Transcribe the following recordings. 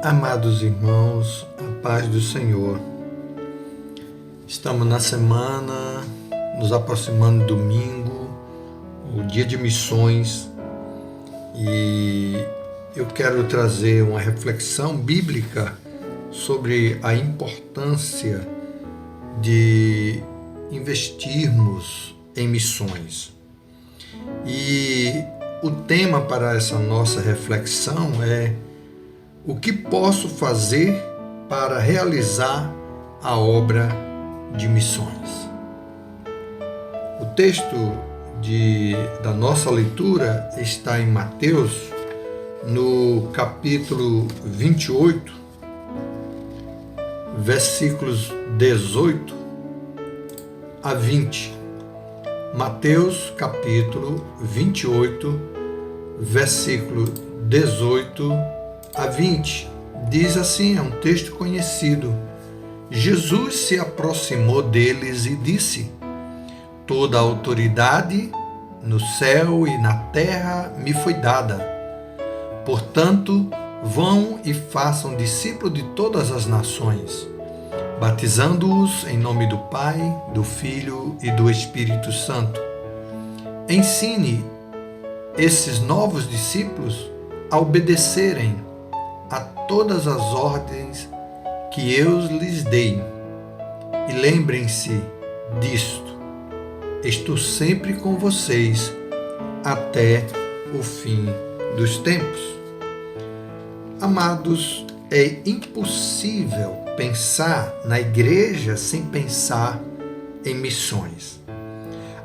Amados irmãos, a paz do Senhor. Estamos na semana, nos aproximando do domingo, o dia de missões, e eu quero trazer uma reflexão bíblica sobre a importância de investirmos em missões. E o tema para essa nossa reflexão é: o que posso fazer para realizar a obra de missões? O texto da nossa leitura está em Mateus, no capítulo 28, versículos 18 a 20. Mateus, capítulo 28, versículo 18 a 20, diz assim, é um texto conhecido: Jesus se aproximou deles e disse: toda a autoridade no céu e na terra me foi dada. Portanto, vão e façam discípulos de todas as nações, batizando-os em nome do Pai, do Filho e do Espírito Santo. Ensine esses novos discípulos a obedecerem a todas as ordens que eu lhes dei. E lembrem-se disto: estou sempre com vocês até o fim dos tempos. Amados, é impossível pensar na igreja sem pensar em missões.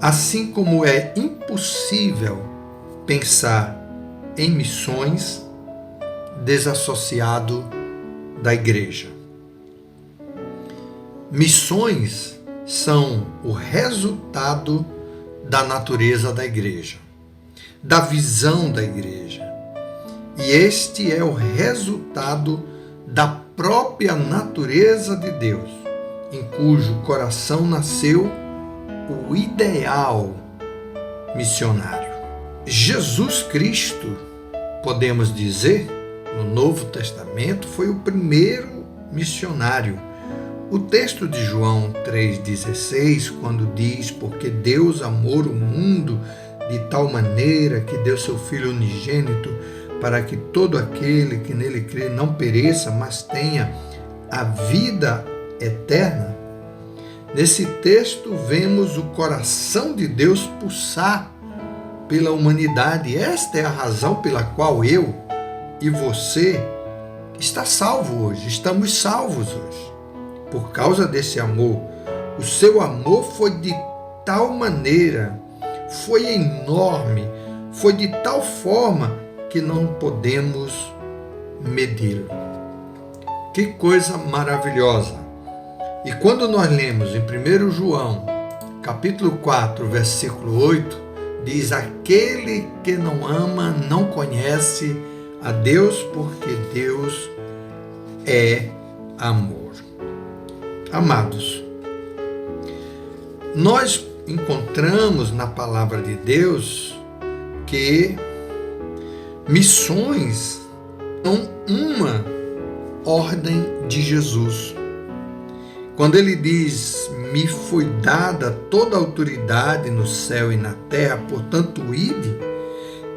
Assim como é impossível pensar em missões desassociado da igreja. Missões são o resultado da natureza da igreja, da visão da igreja. E este é o resultado da própria natureza de Deus, em cujo coração nasceu o ideal missionário. Jesus Cristo, podemos dizer, no Novo Testamento, foi o primeiro missionário. O texto de João 3,16, quando diz: porque Deus amou o mundo de tal maneira que deu seu Filho unigênito, para que todo aquele que nele crê não pereça, mas tenha a vida eterna. Nesse texto vemos o coração de Deus pulsar pela humanidade. Esta é a razão pela qual eu e você está salvo hoje, estamos salvos hoje, por causa desse amor. O seu amor foi de tal maneira, foi enorme, foi de tal forma que não podemos medi-lo. Que coisa maravilhosa! E quando nós lemos em 1 João, capítulo 4, versículo 8, diz: aquele que não ama não conhece a Deus, porque Deus é amor. Amados, nós encontramos na palavra de Deus que missões são uma ordem de Jesus. Quando ele diz: me foi dada toda a autoridade no céu e na terra, portanto ide,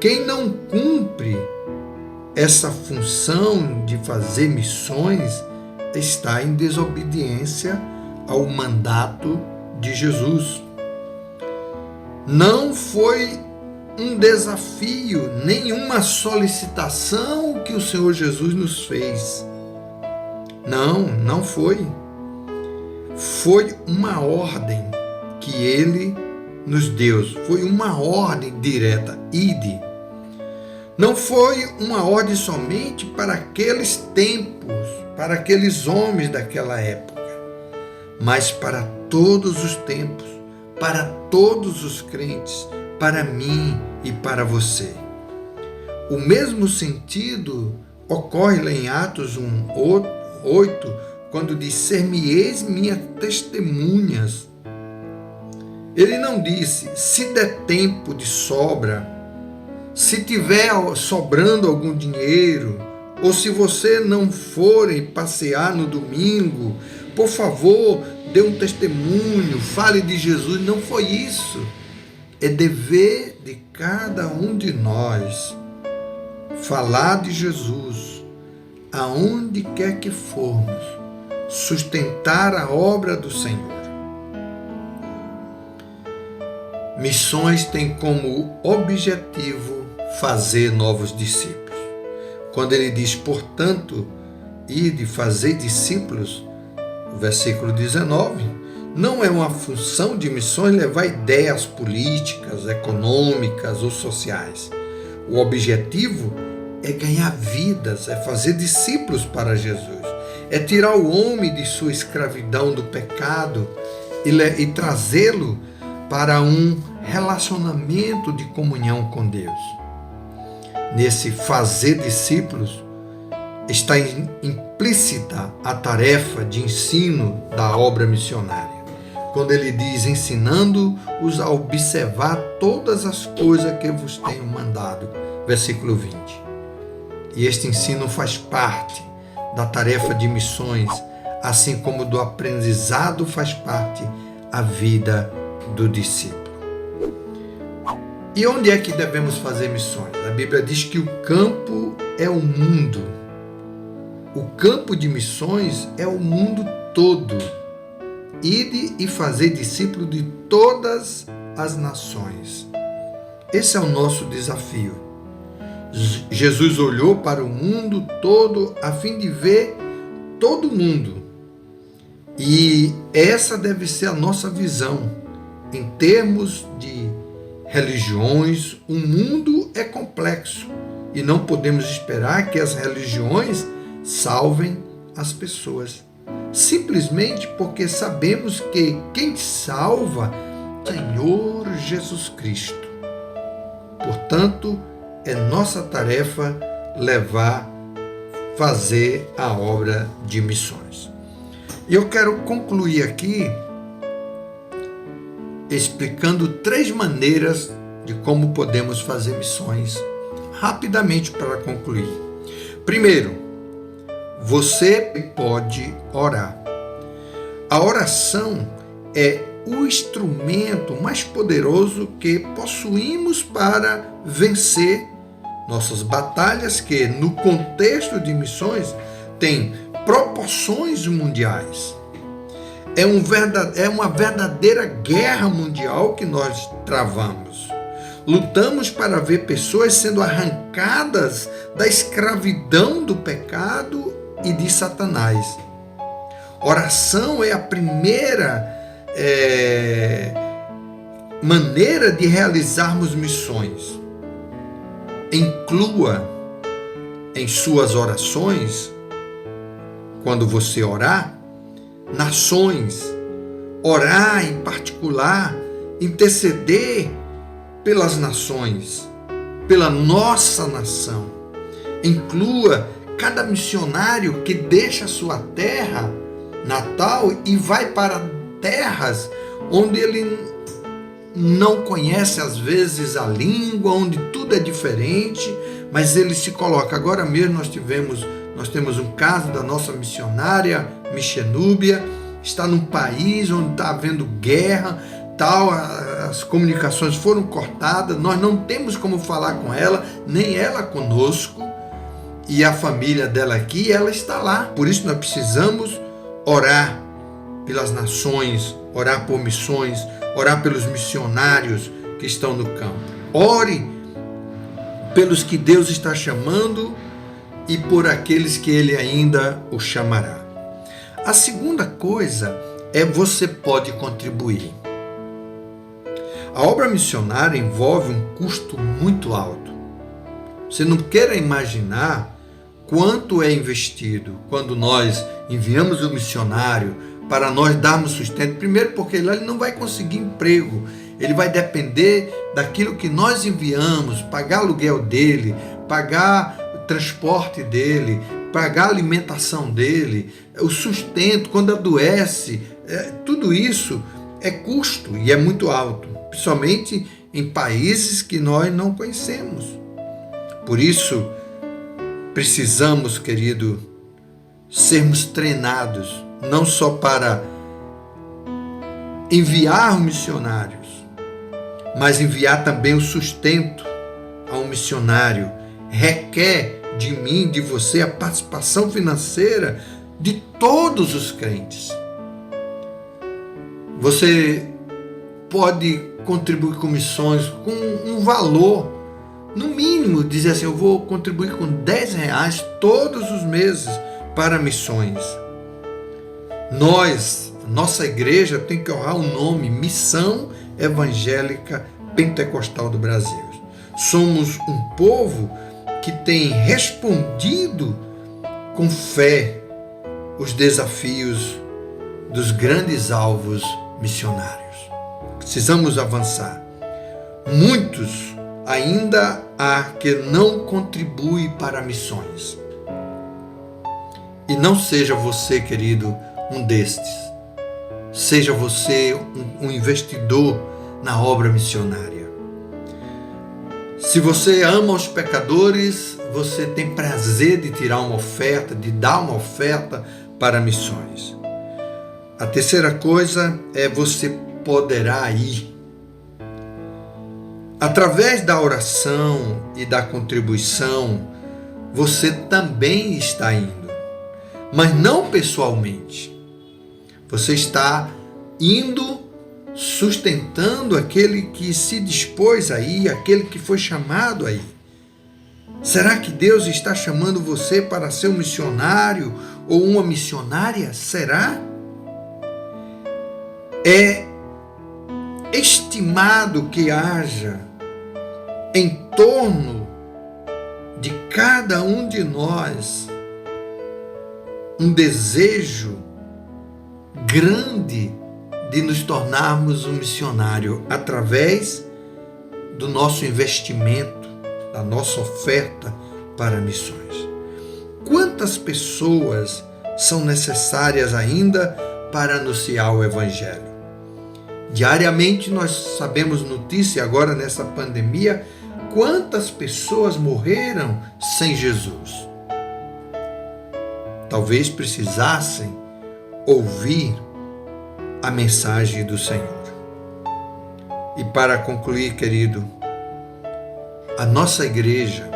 quem não cumpre essa função de fazer missões está em desobediência ao mandato de Jesus. Não foi um desafio, nenhuma solicitação que o Senhor Jesus nos fez. Não foi. Foi uma ordem que Ele nos deu. Foi uma ordem direta: ide. Não foi uma ordem somente para aqueles tempos, para aqueles homens daquela época, mas para todos os tempos, para todos os crentes, para mim e para você. O mesmo sentido ocorre lá em Atos 1:8, quando diz: ser-me-eis minhas testemunhas. Ele não disse: se der tempo de sobra, se tiver sobrando algum dinheiro, ou se você não forem passear no domingo, por favor, dê um testemunho, fale de Jesus. Não foi isso. É dever de cada um de nós falar de Jesus aonde quer que formos, sustentar a obra do Senhor. Missões têm como objetivo fazer novos discípulos. Quando ele diz, portanto, ide fazer discípulos, o versículo 19, não é uma função de missões levar ideias políticas, econômicas ou sociais. O objetivo é ganhar vidas, é fazer discípulos para Jesus, é tirar o homem de sua escravidão do pecado e trazê-lo para um relacionamento de comunhão com Deus. Nesse fazer discípulos está implícita a tarefa de ensino da obra missionária. Quando ele diz, ensinando-os a observar todas as coisas que vos tenho mandado. Versículo 20. E este ensino faz parte da tarefa de missões, assim como do aprendizado faz parte a vida do discípulo. E onde é que devemos fazer missões? A Bíblia diz que o campo é o mundo. O campo de missões é o mundo todo. Ide e fazer discípulo de todas as nações. Esse é o nosso desafio. Jesus olhou para o mundo todo a fim de ver todo mundo. E essa deve ser a nossa visão. Em termos de religiões, o mundo é complexo e não podemos esperar que as religiões salvem as pessoas. Simplesmente porque sabemos que quem salva é o Senhor Jesus Cristo. Portanto, é nossa tarefa fazer a obra de missões. E eu quero concluir aqui explicando 3 maneiras de como podemos fazer missões, rapidamente para concluir. Primeiro, você pode orar. A oração é o instrumento mais poderoso que possuímos para vencer nossas batalhas, que no contexto de missões tem proporções mundiais. É uma verdadeira guerra mundial que nós travamos. Lutamos para ver pessoas sendo arrancadas da escravidão do pecado e de Satanás. Oração é a primeira maneira de realizarmos missões. Inclua em suas orações, quando você orar, nações, orar em particular, interceder pelas nações, pela nossa nação. Inclua cada missionário que deixa sua terra natal e vai para terras onde ele não conhece às vezes a língua, onde tudo é diferente, mas ele se coloca. Agora mesmo nós temos um caso da nossa missionária Michenúbia, está num país onde está havendo guerra, as comunicações foram cortadas, nós não temos como falar com ela, nem ela conosco, e a família dela aqui, ela está lá. Por isso nós precisamos orar pelas nações, orar por missões, orar pelos missionários que estão no campo. Ore pelos que Deus está chamando e por aqueles que Ele ainda o chamará. A segunda coisa é você pode contribuir. A obra missionária envolve um custo muito alto. Você não queira imaginar quanto é investido quando nós enviamos o missionário para nós darmos sustento. Primeiro, porque lá ele não vai conseguir emprego, ele vai depender daquilo que nós enviamos, pagar aluguel dele, pagar o transporte dele, pagar a alimentação dele, o sustento, quando adoece, tudo isso é custo e é muito alto, principalmente em países que nós não conhecemos. Por isso, precisamos, querido, sermos treinados, não só para enviar missionários, mas enviar também o sustento a um missionário. Requer de mim, de você, a participação financeira de todos os crentes. Você pode contribuir com missões com um valor, no mínimo, dizer assim, eu vou contribuir com R$10 todos os meses para missões. Nossa igreja tem que honrar o nome Missão Evangélica Pentecostal do Brasil. Somos um povo que tem respondido com fé os desafios dos grandes alvos missionários. Precisamos avançar. Muitos ainda há que não contribuem para missões. E não seja você, querido, um destes. Seja você um investidor na obra missionária. Se você ama os pecadores, você tem prazer de tirar uma oferta, de dar uma oferta para missões. A terceira coisa é você poderá ir. Através da oração e da contribuição, você também está indo, mas não pessoalmente. Você está indo sustentando aquele que se dispôs a ir, aquele que foi chamado a ir. Será que Deus está chamando você para ser um missionário ou uma missionária? Será? É estimado que haja em torno de cada um de nós um desejo grande de nos tornarmos um missionário através do nosso investimento, da nossa oferta para missões. Quantas pessoas são necessárias ainda para anunciar o Evangelho? Diariamente nós sabemos notícia agora nessa pandemia, quantas pessoas morreram sem Jesus. Talvez precisassem ouvir a mensagem do Senhor. E para concluir, querido, a nossa igreja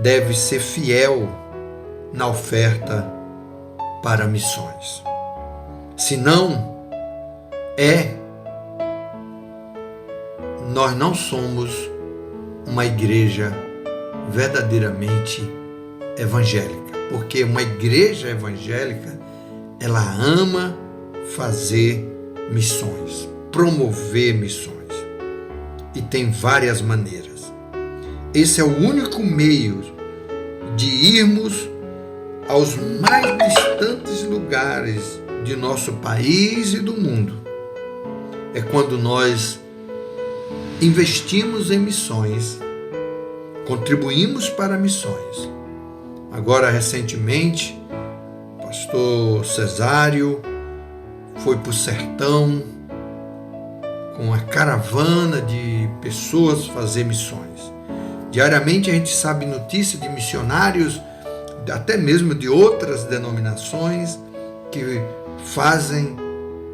deve ser fiel na oferta para missões. Senão, nós não somos uma igreja verdadeiramente evangélica, porque uma igreja evangélica, ela ama fazer missões, promover missões, e tem várias maneiras. Esse é o único meio de irmos aos mais distantes lugares de nosso país e do mundo. É quando nós investimos em missões, contribuímos para missões. Agora, recentemente, o pastor Cesário foi para o sertão com uma caravana de pessoas fazer missões. Diariamente a gente sabe notícia de missionários, até mesmo de outras denominações, que fazem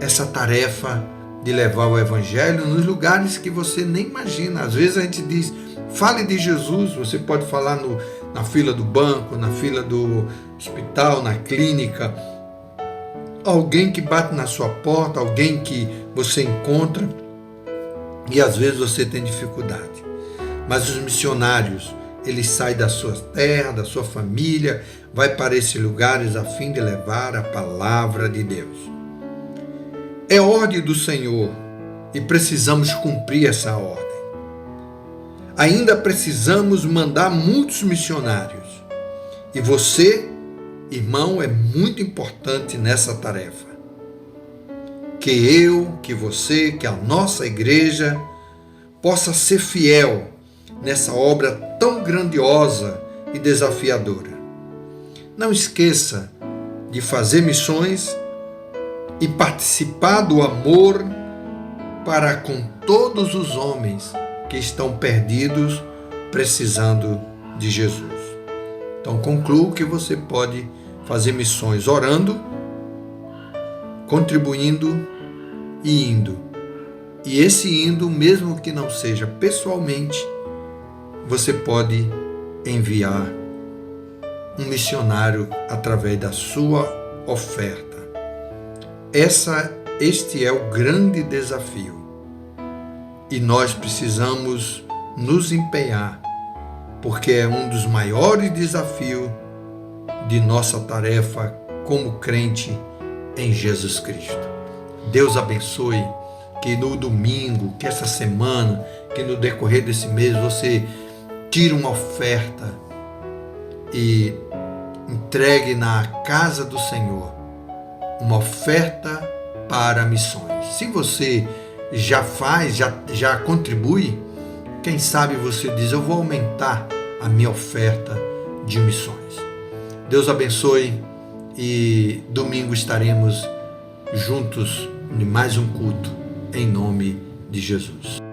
essa tarefa de levar o Evangelho nos lugares que você nem imagina. Às vezes a gente diz, fale de Jesus, você pode falar na fila do banco, na fila do hospital, na clínica, alguém que bate na sua porta, alguém que você encontra, e às vezes você tem dificuldade. Mas os missionários, eles saem da sua terra, da sua família, vai para esses lugares a fim de levar a palavra de Deus. É ordem do Senhor e precisamos cumprir essa ordem. Ainda precisamos mandar muitos missionários. E você, irmão, é muito importante nessa tarefa. Que eu, que você, que a nossa igreja possa ser fiel nessa obra tão grandiosa e desafiadora. Não esqueça de fazer missões e participar do amor para com todos os homens que estão perdidos, precisando de Jesus. Então concluo que você pode fazer missões orando, contribuindo e indo. E esse indo, mesmo que não seja pessoalmente, você pode enviar um missionário através da sua oferta. Este é o grande desafio. E nós precisamos nos empenhar, porque é um dos maiores desafios de nossa tarefa como crente em Jesus Cristo. Deus abençoe, que no domingo, que essa semana, que no decorrer desse mês você tire uma oferta e entregue na casa do Senhor uma oferta para missões. Se você já faz, já contribui, quem sabe você diz: eu vou aumentar a minha oferta de missões. Deus abençoe e domingo estaremos juntos em mais um culto, em nome de Jesus.